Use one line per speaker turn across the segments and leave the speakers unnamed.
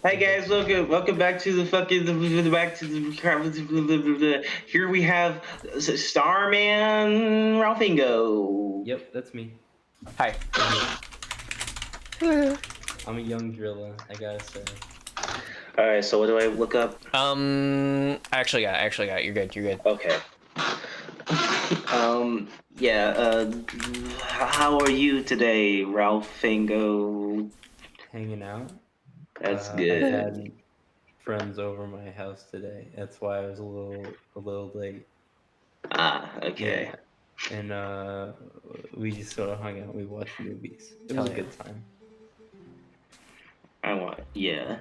Hi guys, welcome back to the here we have Starman Ralphingo.
Yep, that's me.
Hi.
I'm a young driller, I gotta say.
All right, so what do I look up?
I actually got it. You're good.
Okay. Yeah. How are you today, Ralphingo?
Hanging out.
That's
I
good.
had friends over my house today. That's why I was a little late.
Ah, okay.
Yeah. And we just sort of hung out. We watched movies. It was
Hell
a
yeah.
good time.
Yeah.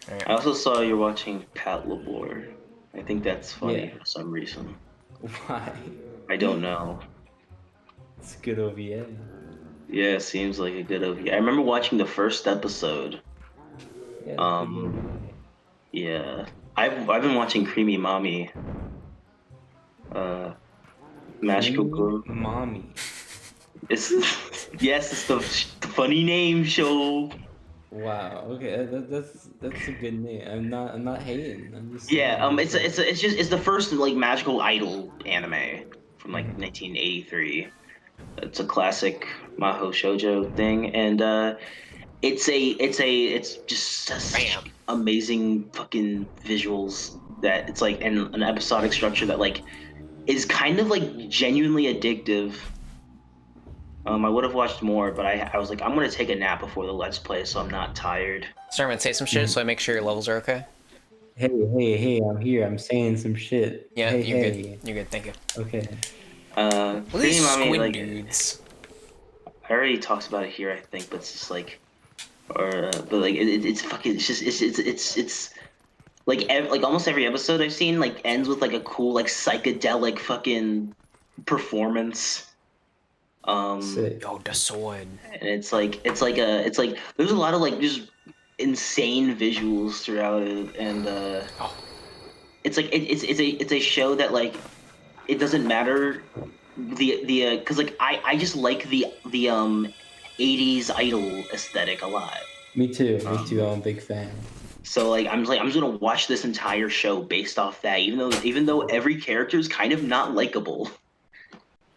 All right.
I also saw you're watching Pat Labor. I think that's funny
Yeah.
for some reason.
Why?
I don't know.
It's good OVA.
Yeah, seems like a good OVA. I remember watching the first episode.
Yeah, it's good
Um,
OVA.
yeah, I've been watching Creamy Mommy. Uh, Magical
Creamy
Girl.
Mommy.
It's yes, it's the funny name show.
Wow. Okay, that's a good name. I'm not hating. I'm just
Yeah,
saying.
it's the first like magical idol anime from like
Mhm.
1983. It's a classic Maho shoujo thing, and it's just such
Bam.
amazing fucking visuals that it's like and an episodic structure that like is kind of like genuinely addictive. I would have watched more, but I was like, I'm gonna take a nap before the let's play, so I'm not tired.
Starman, say some shit so I make sure your levels are okay.
Hey, I'm here. I'm saying some shit.
Yeah,
Hey,
you're good.
hey.
You're good. Thank you.
Okay.
Look at
Creamy
these
Mommy,
squid
like
dudes.
I already talked about it here, I think, but it's just like, but like it's fucking, it's just it's like like almost every episode I've seen like ends with like a cool like psychedelic fucking performance.
Sick.
Yo, the sword.
And it's like there's a lot of like just insane visuals throughout it, and
Oh,
it's like it's a show that like it doesn't matter the because like I just like the 80s idol aesthetic a lot.
Me too. Me too.
Um,
I'm a big fan.
so like I'm just gonna watch this entire show based off that, even though every character is kind of not likable.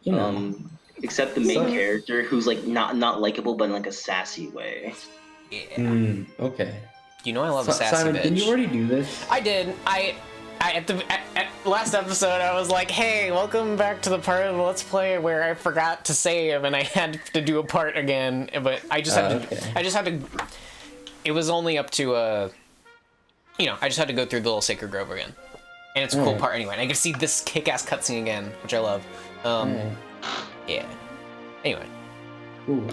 You know.
Except the main
So.
character who's like not likable but in like a sassy way.
yeah.
Okay.
You know I love a sassy
Simon,
bitch.
didn't you already do this?
I did. I at last episode I was like, hey, welcome back to the part of the Let's Play where I forgot to save and I had to do a part again, but I just had to.
Okay.
I just had to. It was only up to I just had to go through the little sacred grove again, and it's a cool
Alright.
part anyway. And I can see this kick-ass cutscene again, which I love.
Alright.
Yeah. Anyway.
Cool.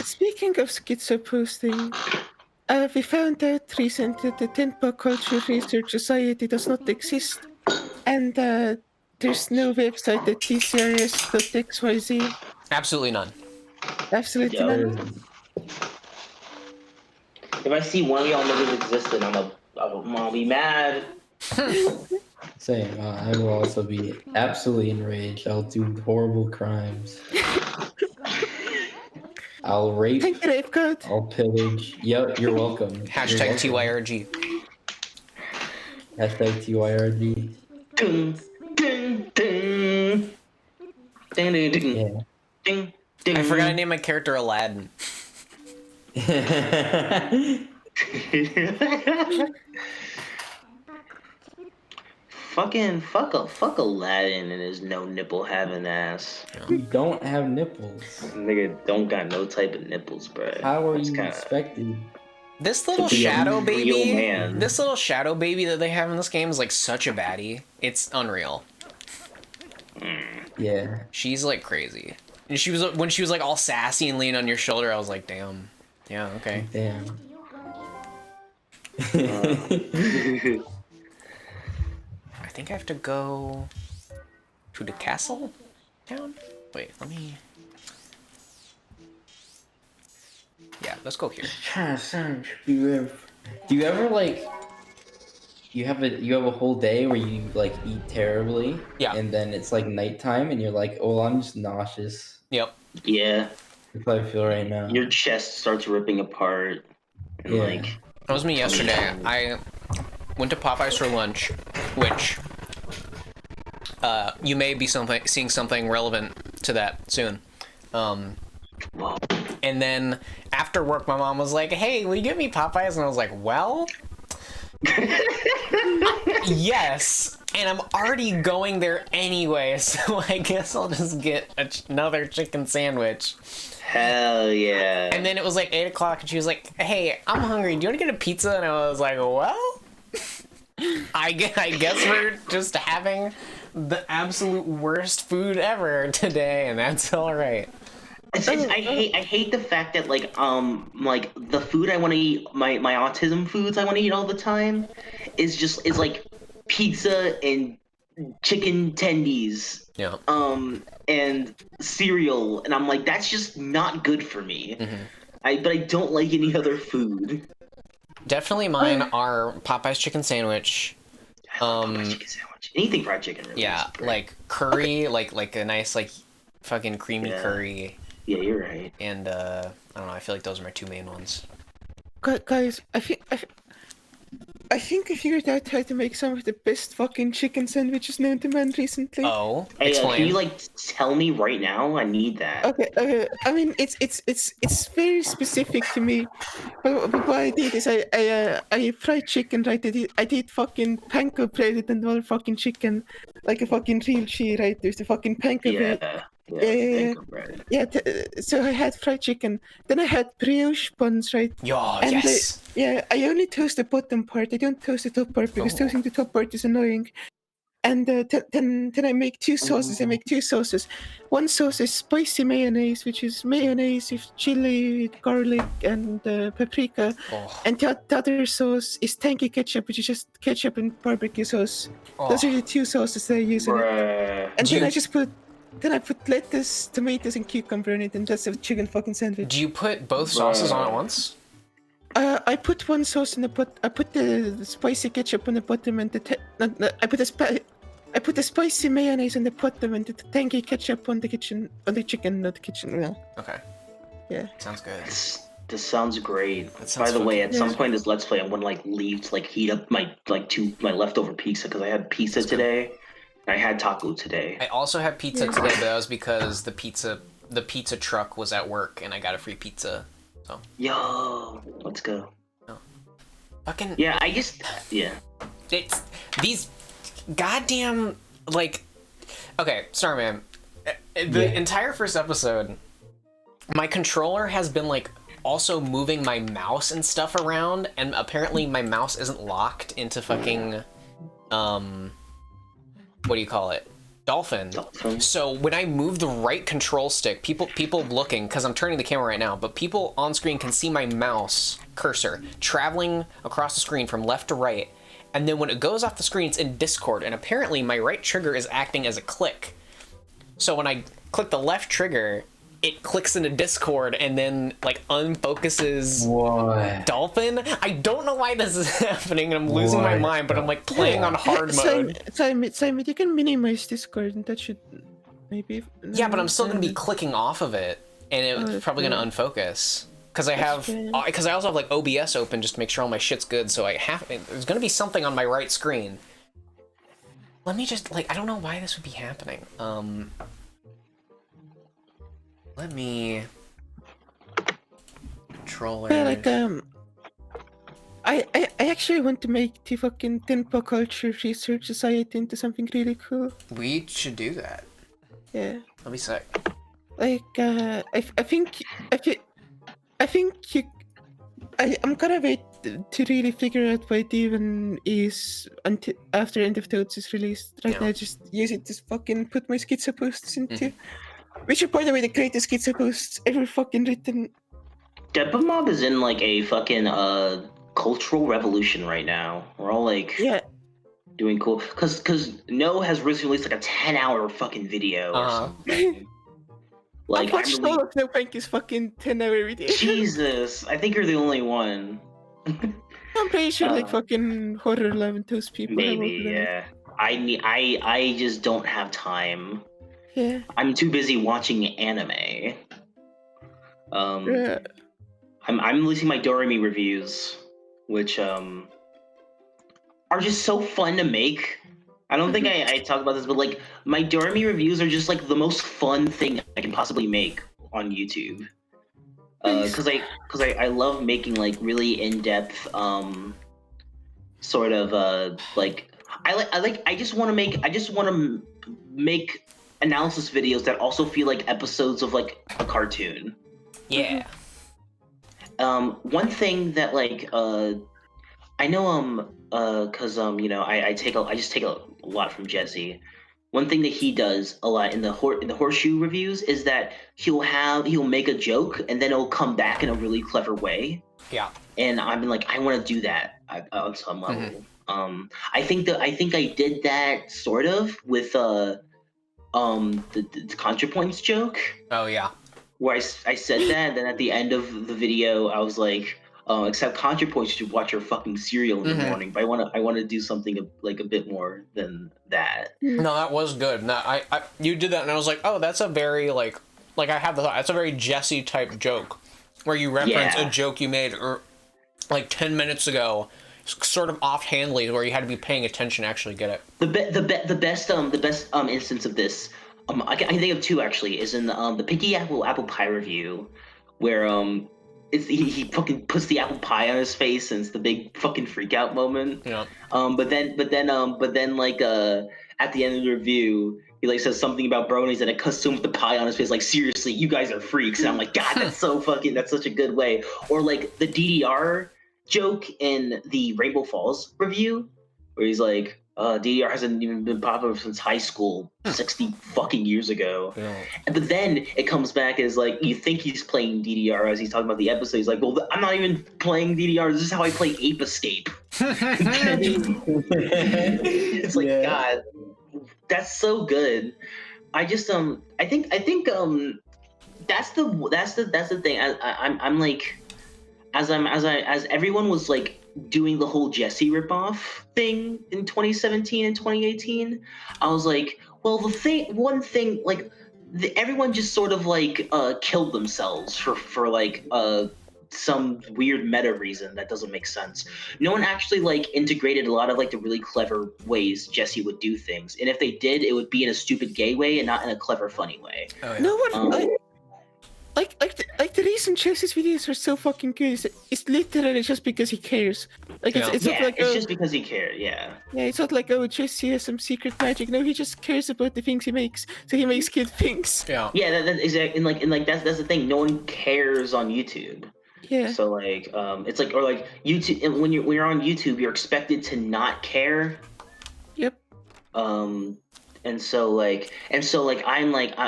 Speaking of schizo posting, we found out recently that the Tenpa Culture Research Society does not exist, and there's no website at tcrs.xyz.
Absolutely none.
Absolutely
Yo.
There
none.
isn't.
If I see one of y'all niggas existed, I'll be mad.
Same. I will also be absolutely enraged. I'll do horrible crimes. I'll rape.
Thank you, Rape God.
I'll pillage. Yep, you're welcome.
Hashtag TYRG.
Hashtag TYRG.
Ding, ding, ding. Ding, ding, ding.
Yeah.
Ding, ding.
I forgot to name my character Aladdin.
Fuck Aladdin and his no nipple having ass.
You don't have nipples.
Nigga don't got no type of nipples, bruh.
How are
That's
you
kinda-
expected?
This little
To be a
shadow
real
baby.
man.
This little shadow baby that they have in this game is like such a baddie. It's unreal.
Yeah.
She's like crazy. And when she was like all sassy and leaning on your shoulder, I was like, damn. Yeah, okay.
Damn.
I think I have to go to the castle town. Wait, let me. Yeah, let's go here.
Do you ever like you have a whole day where you like eat terribly,
Yeah.
and then it's like nighttime and you're like, oh, I'm just nauseous.
Yep.
Yeah,
That's how I feel right now.
your chest starts ripping apart. And
Yeah.
like,
That was me yesterday. I went to Popeyes for lunch, which you may be seeing something relevant to that soon.
whoa.
And then after work, my mom was like, "Hey, will you get me Popeyes?" And I was like, "Well, yes." And I'm already going there anyway, so I guess I'll just get another chicken sandwich.
Hell yeah.
And then it was like 8 o'clock, and she was like, "Hey, I'm hungry. Do you want to get a pizza?" And I was like, "Well, I guess we're just having the absolute worst food ever today, and that's all right."
I hate the fact that like the food I want to eat, my autism foods I want to eat all the time is like pizza and chicken tendies
Yeah.
and cereal, and I'm like, that's just not good for me.
Mm-hmm.
But I don't like any other food.
Definitely mine are Popeye's chicken sandwich.
I love Popeye's chicken sandwich. Anything fried chicken, really.
Yeah,
is great.
like curry, like a nice like fucking creamy
Yeah.
curry,
Yeah, you're right.
and I don't know. I feel like those are my two main ones.
Guys, I think I figured out how to make some of the best fucking chicken sandwiches known to man recently.
Oh,
Hey,
explain.
can you like tell me right now? I need that.
Okay. I mean, it's very specific to me. But what I did is I fried chicken, right? I did fucking panko bread and motherfucking chicken, like a fucking real G, right? There's the fucking panko bread.
Yeah,
Yeah.
panko bread.
Yeah, so I had fried chicken. Then I had brioche buns, right?
Yo,
And
yes.
I only toast the bottom part. I don't toast the top part because
Oh.
toasting the top part is annoying. And then I make two sauces. I make two sauces. One sauce is spicy mayonnaise, which is mayonnaise with chili, garlic, and paprika.
Oh,
And the other sauce is tangy ketchup, which is just ketchup and barbecue sauce.
oh.
Those are the two sauces that I use in it.
Bruh.
And
Do
then
you-
I just put lettuce, tomatoes, and cucumber in it, and that's a chicken fucking sandwich.
Do you put both sauces on at once?
I put one sauce in the pot. I put the spicy ketchup on the bottom, and I put the spicy mayonnaise on the bottom, and the tangy ketchup on the chicken, not the kitchen. Well,
Okay.
yeah.
Sounds good.
This sounds great.
That sounds
By the way,
fucking-
at some point in this Let's Play, I'm gonna like leave to like heat up my leftover pizza because I had pizza today. I had taco today.
I also had pizza today, but that was because the pizza truck was at work and I got a free pizza. So
Yo, let's go.
fucking
Yeah,
it's these goddamn like okay, Starman. The entire first episode, my controller has been like also moving my mouse and stuff around, and apparently my mouse isn't locked into fucking what do you call it? Dolphin. So when I move the right control stick, people looking, because I'm turning the camera right now, but people on screen can see my mouse cursor traveling across the screen from left to right, and then when it goes off the screen, it's in Discord, and apparently my right trigger is acting as a click. So when I click the left trigger, it clicks into Discord and then like unfocuses
What?
Dolphin. I don't know why this is happening, and I'm losing my
What?
mind, but I'm like playing on hard mode.
Simon, you can minimize Discord, and that should maybe.
Yeah, but I'm still gonna be clicking off of it, and it's
that's
probably gonna unfocus. Because I have, because I also have like OBS open just to make sure all my shit's good. So there's gonna be something on my right screen. Let me just like, I don't know why this would be happening. Let me controller.
Yeah, like I actually want to make the fucking Tenpa Culture Research Society into something really cool.
We should do that.
Yeah.
Let me say.
Like I'm gonna wait to really figure out what it even is until after End of Toads is released. Right
Yeah.
now, just use it to fucking put my schizo posts into. Which are, by the way, the greatest schizo posts ever fucking written.
Depa Mob is in like a fucking cultural revolution right now. We're all like
Yeah.
doing cool because No has recently released like a 10-hour fucking video or something. Like
I've watched
really-
all of No Panky's fucking 10-hour video.
Jesus, I think you're the only one.
I'm pretty sure like fucking Horror 11 Toast people have all
Maybe,
of them.
yeah. I just don't have time.
Yeah.
I'm too busy watching anime.
Yeah.
I'm releasing my Doremi reviews, which are just so fun to make. I don't think I talked about this, but like my Doremi reviews are just like the most fun thing I can possibly make on YouTube. Because I love making like really in-depth sort of like I just want to make analysis videos that also feel like episodes of like a cartoon.
Yeah.
One thing that like I know because you know I just take a lot from Jesse. One thing that he does a lot in the horseshoe reviews is that he'll make a joke and then it'll come back in a really clever way.
Yeah.
And I've been like, I want to do that on some level. I think I did that sort of with the ContraPoints joke.
Oh yeah.
Where I said that, and then at the end of the video, I was like, except ContraPoints, you should watch your fucking cereal in the morning. But I want to do something like a bit more than that.
No, that was good. No, you did that, and I was like, oh, that's a very like I have the thought. That's a very Jesse type joke, where you reference a joke you made or like 10 minutes ago, sort of offhandedly, where you had to be paying attention to actually get it.
The best instance of this, I can think of two actually, is in the Picky Apple Pie review, where he fucking puts the apple pie on his face and it's the big fucking freak out moment.
Yeah.
But then like at the end of the review, he like says something about bronies and it cuts to him with the pie on his face, like, seriously, you guys are freaks. And I'm like, God, that's such a good way. Or like the DDR joke in the Rainbow Falls review, where he's like, DDR hasn't even been popular since high school 60 fucking years ago.
Yeah.
But then it comes back as like, you think he's playing DDR as he's talking about the episode. He's like, well, I'm not even playing DDR. This is how I play Ape Escape. It's like, God, that's so good. I just I think that's the thing. I'm like, as everyone was like doing the whole Jesse ripoff thing in 2017 and 2018, I was like, well, everyone just sort of like killed themselves for like some weird meta reason that doesn't make sense. No one actually like integrated a lot of like the really clever ways Jesse would do things, and if they did, it would be in a stupid gay way and not in a clever funny way.
Oh, yeah.
No one like the reason Jesse's videos are so fucking good is literally just because he cares. Like it's not like,
it's just because he cares. Yeah,
it's not like, oh, Jesse has some secret magic. No, he just cares about the things he makes, so he makes good things.
Yeah,
that's exactly. And like that's the thing. No one cares on YouTube.
Yeah.
So like it's like, or like YouTube, and when you're on YouTube, you're expected to not care.
Yep.
And so like I'm like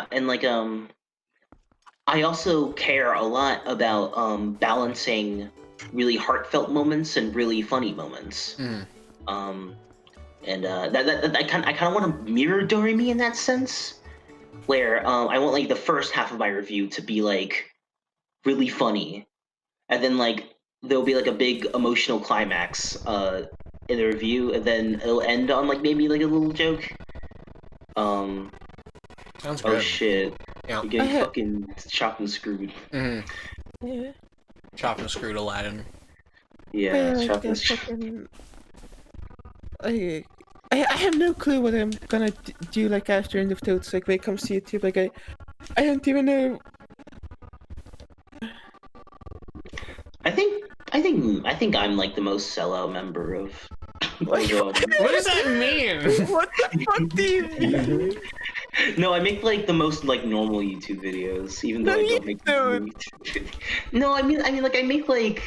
I also care a lot about balancing really heartfelt moments and really funny moments. And that I kind of want to mirror Doremi in that sense, where I want like the first half of my review to be like really funny, and then like there'll be like a big emotional climax in the review, and then it'll end on like maybe like a little joke.
Sounds good.
Oh shit.
Yeah.
You're getting fucking chopped and screwed.
Mm-hmm.
Yeah.
Chopped and screwed Aladdin.
Yeah,
Well,
chopped and
fucking... I have no clue what I'm gonna do like after End of Toads, like when it comes to YouTube. Like I don't even know.
I think I'm like the most sellout member of.
What does that mean?
What the fuck do you mean?
No, I make like the most like normal YouTube videos, even though
No,
I
you
don't make.
don't.
No, I mean like I make like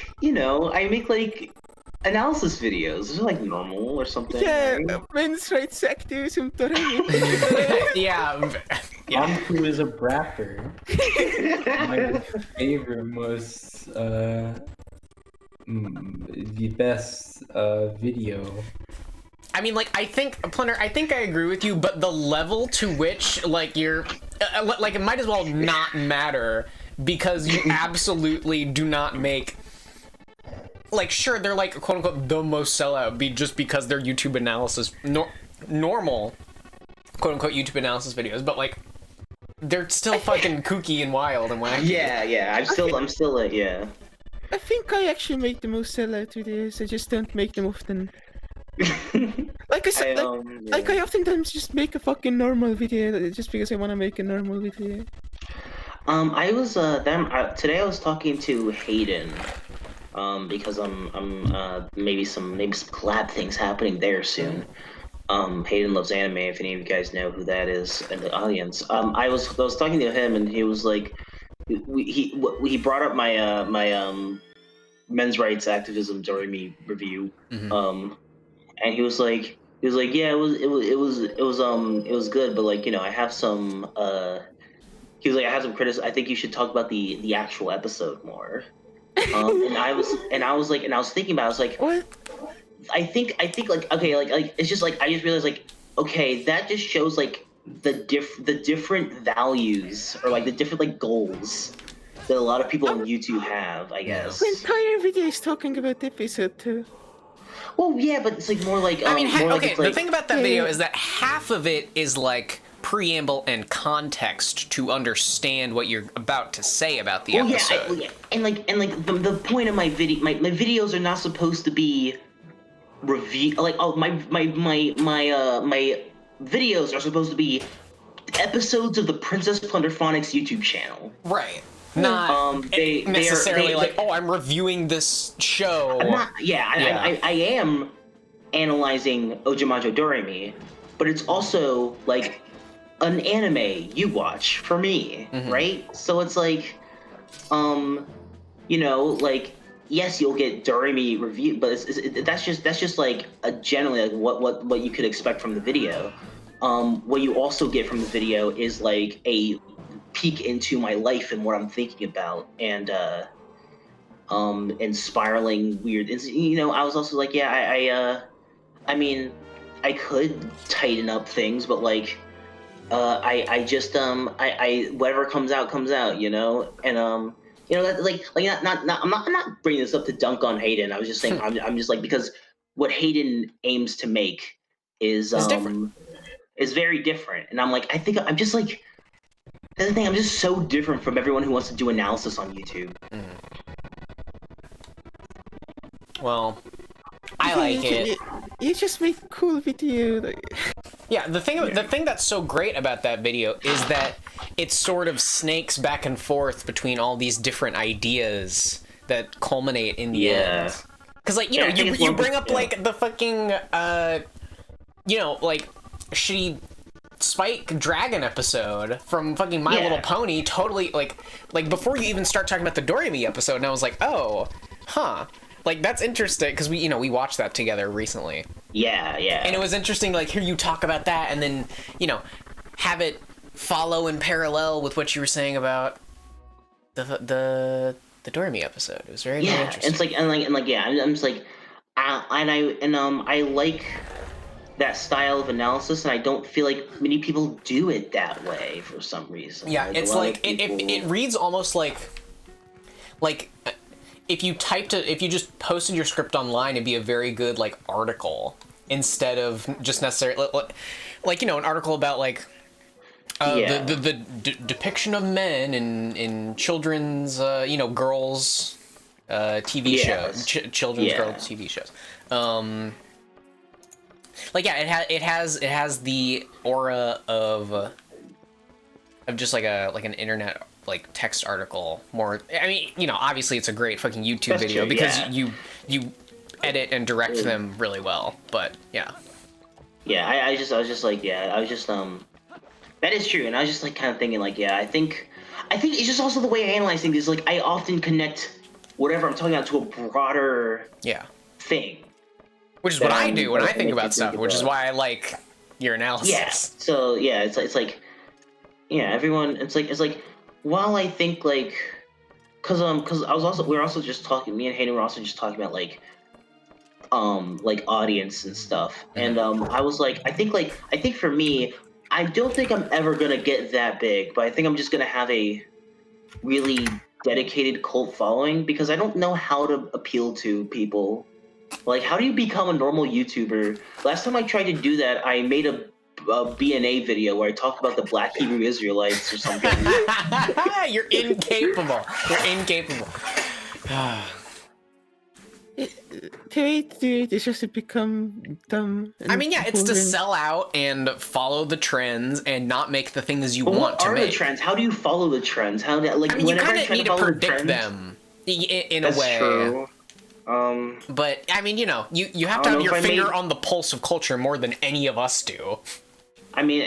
like analysis videos. Those are like normal or something.
Yeah,
right?
men's rights activism. Doremi.
Yeah.
Anpu is a brapper. My favorite, most the best video.
I mean, like, I think, Plunner, I think I agree with you, but the level to which, like, you're, like, it might as well not matter, because you absolutely do not make, like, sure, they're, like, quote-unquote, the most sellout, just because they're YouTube analysis, normal, quote-unquote, YouTube analysis videos, but, like, they're still fucking kooky and wild and wacky.
Yeah, I'm still like, yeah.
I think I actually make the most sellout videos. I just don't make them often. Like I said, like I oftentimes just make a fucking normal video just because I want to make a normal video.
I was today I was talking to Hayden, because maybe some collab things happening there soon. Hayden Loves Anime, if any of you guys know who that is in the audience. I was talking to him, and he was like, he brought up my men's rights activism during me review, and he was like, yeah, it was good, but like, you know, I have some he was like, I have some criticism. I think you should talk about the actual episode more. And I was thinking about it, I was like,
What?
I think like, okay, like it's just like, I just realized like, okay, that just shows like the different values, or like the different like goals that a lot of people on YouTube have, I guess.
The entire video is talking about episode 2.
Well, yeah, but it's like more like
I mean,
more
okay,
like,
the thing about that
Yeah,
video
yeah.
is that half of it is like preamble and context to understand what you're about to say about the episode.
Yeah, and like the point of my video, my videos are not supposed to be review, like, oh, my videos are supposed to be episodes of the Princess Plunderphonics YouTube channel.
Right. Not
They
necessarily
are,
like, oh, I'm reviewing this show.
I am analyzing Ojamajo Doremi, but it's also like an anime you watch for me, right? So it's like, you know, like, yes, you'll get Doremi review, but that's just like a generally like what you could expect from the video. What you also get from the video is like a peek into my life and what I'm thinking about, and spiraling weird. You know, I was also like, yeah, I mean, I could tighten up things, but like, I just I whatever comes out, you know, and you know, that like not I'm not bringing this up to dunk on Hayden. I was just saying I'm just like, because what Hayden aims to make is
different.
is very different, and I'm like, I think I'm just like, that's the thing, I'm just so different from everyone who wants to do analysis on YouTube.
Well, I like it.
You just make cool video. Like...
Yeah, the thing that's so great about that video is that it sort of snakes back and forth between all these different ideas that culminate in the end. Because, like, you know, you bring up like the fucking you know, like, shitty Spike Dragon episode from fucking My Little Pony. Totally, like before you even start talking about the Doremi episode, and I was like, oh, huh. Like, that's interesting, because we watched that together recently.
Yeah.
And it was interesting, like, hear you talk about that, and then, you know, have it follow in parallel with what you were saying about the Doremi episode. It was very interesting.
It's like, and like, yeah, I'm just like, I like that style of analysis, and I don't feel like many people do it that way for some reason.
Yeah, it's like, it reads almost like if you just posted your script online, it'd be a very good like article instead of just necessarily like, you know, an article about like the depiction of men in children's you know, girls TV shows, children's girls TV shows. Like, yeah, it has the aura of just like an internet like text article more. I mean, you know, obviously it's a great fucking YouTube video because you edit and direct them really well, but yeah. Yeah,
I was just like, that is true, and I was just like kind of thinking like, yeah, I think it's just also the way I analyze things is like, I often connect whatever I'm talking about to a broader thing.
Which is what I do when I think about stuff, which is why I like your analysis.
Yeah. So yeah, it's like, yeah, everyone. It's like, while I think like, cause we were also just talking. Me and Hayden were also just talking about like audience and stuff, and I was like, I think for me, I don't think I'm ever gonna get that big, but I think I'm just gonna have a really dedicated cult following, because I don't know how to appeal to people. Like, how do you become a normal YouTuber? Last time I tried to do that, I made a B&A video where I talked about the Black Hebrew Israelites or something.
You're incapable. You're incapable.
The way to do it is just to become dumb.
I mean, yeah, it's to
boring.
sell out and follow the trends and not make the things you
But
want
what
to
are
make.
the trends? How do you follow the trends? How do, like
I mean, you
whenever
kind of
try
need to
follow the
predict
trends,
them in a
That's
way.
true.
But I mean, you know, you have
I
to
don't
have
know
your
if I
finger
made-
on the pulse of culture more than any of us do.
I mean,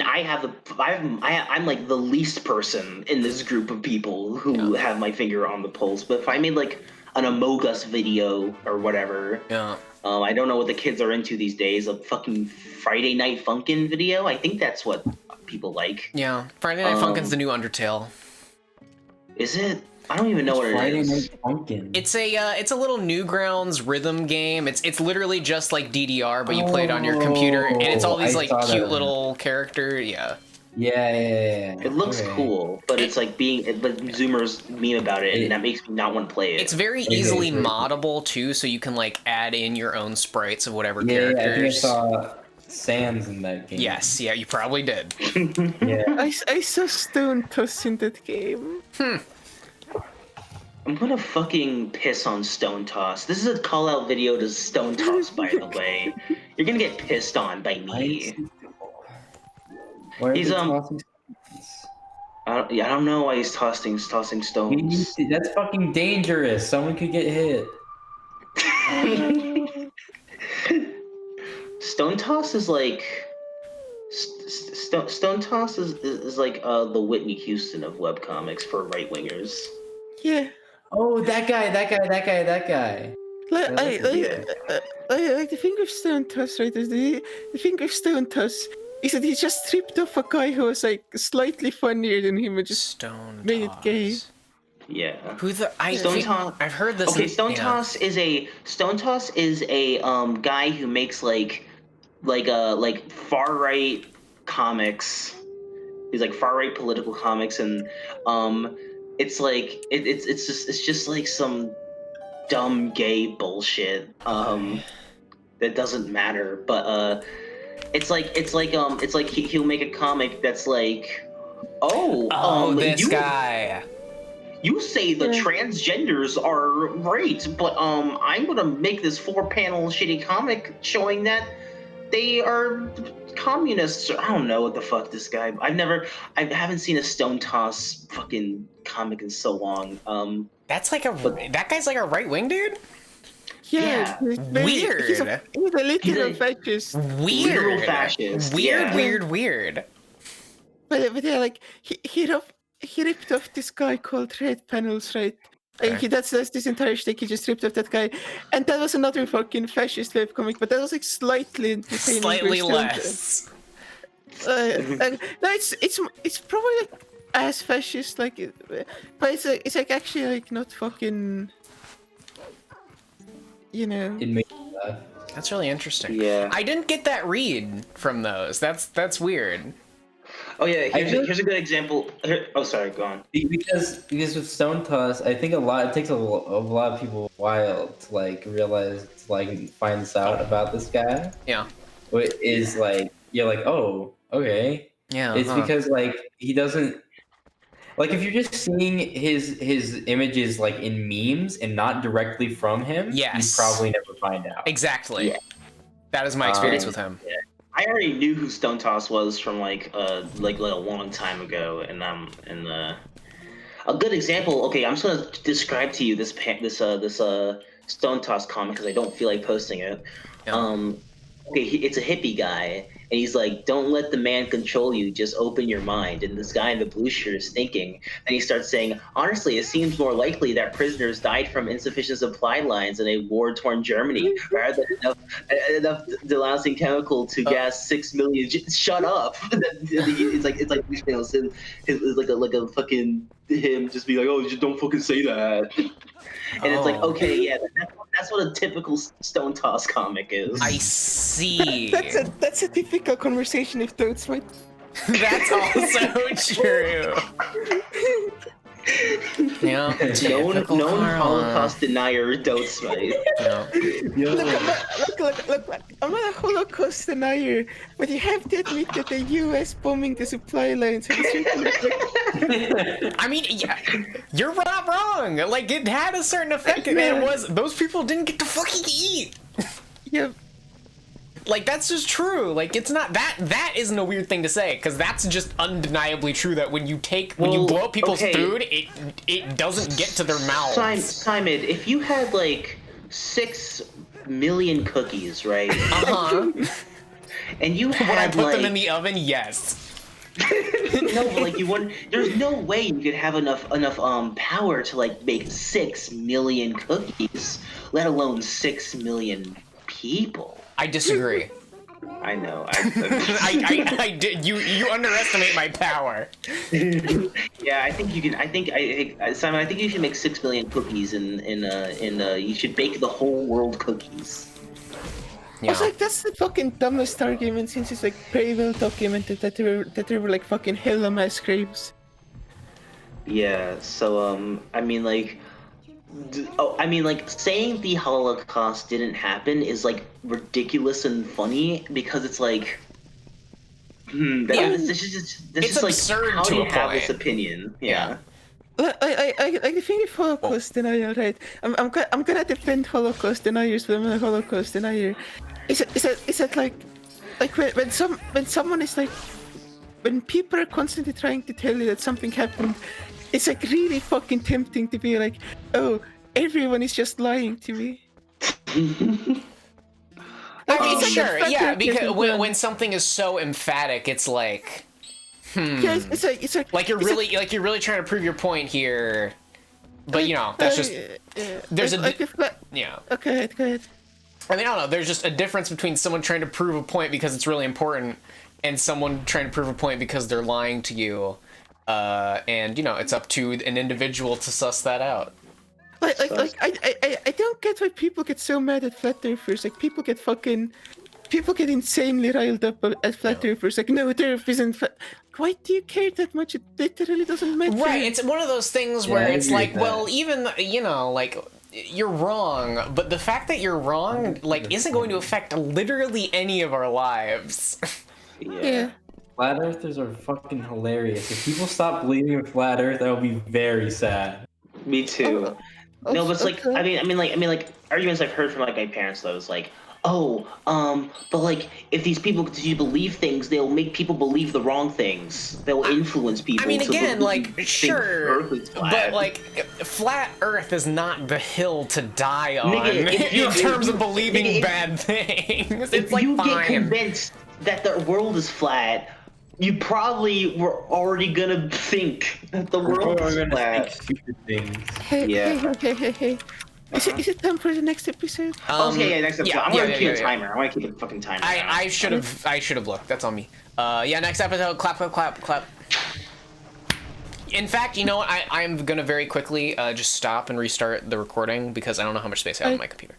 I'm like the least person in this group of people who have my finger on the pulse. But if I made like an Among Us video or whatever,
Yeah.
I don't know what the kids are into these days. A fucking Friday Night Funkin' video. I think that's what people like.
Yeah. Friday Night Funkin's the new Undertale.
Is it? I don't even know what it
Friday
is.
Night Funkin'.
It's a little Newgrounds rhythm game. It's literally just like DDR, but you play it on your computer, and it's all these
I
like
saw that
cute
one.
little character. Yeah.
Yeah.
It looks
Okay.
cool, but it's like but Zoomers meme about it, and that makes me not want to play it.
It's very
Okay,
easily
very cool.
moddable too, so you can like add in your own sprites of whatever
Yeah, I think I
characters.
saw Sans in that game.
Yes, yeah, you probably did.
Yeah.
I saw Stone Toss in that game.
I'm gonna fucking piss on Stone Toss. This is a call out video to Stone Toss, by the way. You're gonna get pissed on by me.
Why are
He's,
they tossing stones?
I don't know why he's tossing stones.
That's fucking dangerous. Someone could get hit.
Stone Toss is like Stone Toss is like the Whitney Houston of webcomics for right wingers.
Yeah.
Oh, that guy.
Like,
Yeah,
I
that's
like the thing of Stone Toss, right? Is the thing of Stone Toss is that he just stripped off a guy who was like slightly funnier than him and just
Stone
made it gay.
Toss.
Yeah.
Who the I
Stone
think
Toss-
I've heard this.
Okay, Stone Toss is a guy who makes like far right comics. He's like far right political comics, and it's like it's just like some dumb gay bullshit that doesn't matter. But it's like he'll make a comic that's like,
this guy.
You say the transgenders are great, but I'm gonna make this 4-panel shitty comic showing that they are communists. I don't know what the fuck this guy. I haven't seen a Stone Toss fucking comic in so long.
That's like that guy's like a right wing dude.
Yeah.
Weird.
He's a literal fascist.
Weird.
Literal fascist.
Weird,
Yeah.
weird.
But yeah, like he ripped off this guy called Red Panels, right?
Okay.
That's this entire shtick. He just ripped off that guy, and that was another fucking fascist webcomic, but that was like slightly entertaining.
Slightly
where
less.
no, it's probably like as fascist, like, but it's like actually like not fucking, you know.
It makes me laugh.
That's really interesting.
Yeah.
I didn't get that read from those. That's weird.
Oh yeah.
feel-
Here's a good example. Oh, sorry. Go on.
Because with Stone Toss, I think it takes a lot of people a while to like realize, to like find this out about this guy.
Yeah.
What is like, you're like, oh, okay.
Yeah.
It's because like he doesn't, like, if you're just seeing his images like in memes and not directly from him,
Yes.
you probably never find out.
Exactly.
Yeah.
That is my experience with him.
I already knew who Stone Toss was from like a long time ago, and a good example. Okay, I'm just gonna describe to you this Stone Toss comic because I don't feel like posting it.
Yeah.
Okay, it's a hippie guy, and he's like, "Don't let the man control you. Just open your mind." And this guy in the blue shirt is thinking, and he starts saying, "Honestly, it seems more likely that prisoners died from insufficient supply lines in a war-torn Germany, rather than enough delousing chemical to gas 6 million." Shut up! it's like you know, it's like a fucking him just be like, "Oh, just don't fucking say that." And it's like, okay, yeah, that's what a typical Stone Toss comic is.
I see.
That's a typical conversation if toads might.
That's also true. Yeah,
known
typical karma.
Holocaust denier, don't smite.
Yeah.
Yo,
Look, I'm not a Holocaust denier, but you have to admit that the US bombing the supply lines had a certain effect.
I mean, yeah, you're not wrong. Like, it had a certain effect, and it was those people didn't get to fucking eat.
Yeah.
Like, that's just true. Like, it's not that isn't a weird thing to say, because that's just undeniably true that when you blow up people's food, it doesn't get to their mouths.
Simon, if you had like 6 million cookies, right? And you had
Would I put
like
them in the oven? Yes.
no, but like you wouldn't. There's no way you could have enough power to like make 6 million cookies, let alone 6 million people.
I disagree.
I know.
I did. You underestimate my power.
Yeah, I think you can. I think Simon. I think you should make 6 million cookies, and you should bake the whole world cookies.
I was like, that's the fucking dumbest argument since it's like very well documented that there were like fucking hella mass graves.
Yeah. So I mean like. Saying the Holocaust didn't happen is like ridiculous and funny because it's like, it's
absurd
how
to
do you
a
have
point.
this opinion? Yeah.
I think of Holocaust denial, right? I'm gonna defend Holocaust deniers, but I'm not a Holocaust denier. Is it like when someone is like, when people are constantly trying to tell you that something happened, it's like really fucking tempting to be like, oh, everyone is just lying to me.
I mean, sure, yeah, because when something is so emphatic, it's like,
Yeah, it's like
you're really trying to prove your point here, but you know, that's just there's yeah.
Okay, go ahead.
I mean, I don't know. There's just a difference between someone trying to prove a point because it's really important, and someone trying to prove a point because they're lying to you. And you know, it's up to an individual to suss that out.
I don't get why people get so mad at flat earthers. Like people get insanely riled up at flat earthers. Like, no, the earth isn't flat. Why do you care that much? It literally doesn't matter.
Right, it's one of those things where it's like, well, even, you know, like, you're wrong, but the fact that you're wrong, like, isn't going to affect literally any of our lives.
Yeah.
Flat earthers are fucking hilarious. If people stop believing in flat earth, I would be very sad.
Me too. No, but it's like, I mean, like arguments I've heard from like my parents though is like, oh, but like if these people continue to believe things, they'll make people believe the wrong things. They'll influence people.
I mean, again, like,
think
sure,
Earth is flat.
but like, flat Earth is not the hill to die on
Nigga,
in terms of believing bad things. It's like,
you
fine.
get convinced that the world is flat, you probably were already gonna think that the world is flat.
Hey. Is it time for the next episode?
Okay, next episode. I'm gonna keep a timer. I want to keep a fucking timer.
I should have looked. That's on me. Next episode. Clap. In fact, you know what? I'm gonna very quickly just stop and restart the recording because I don't know how much space I have on my computer.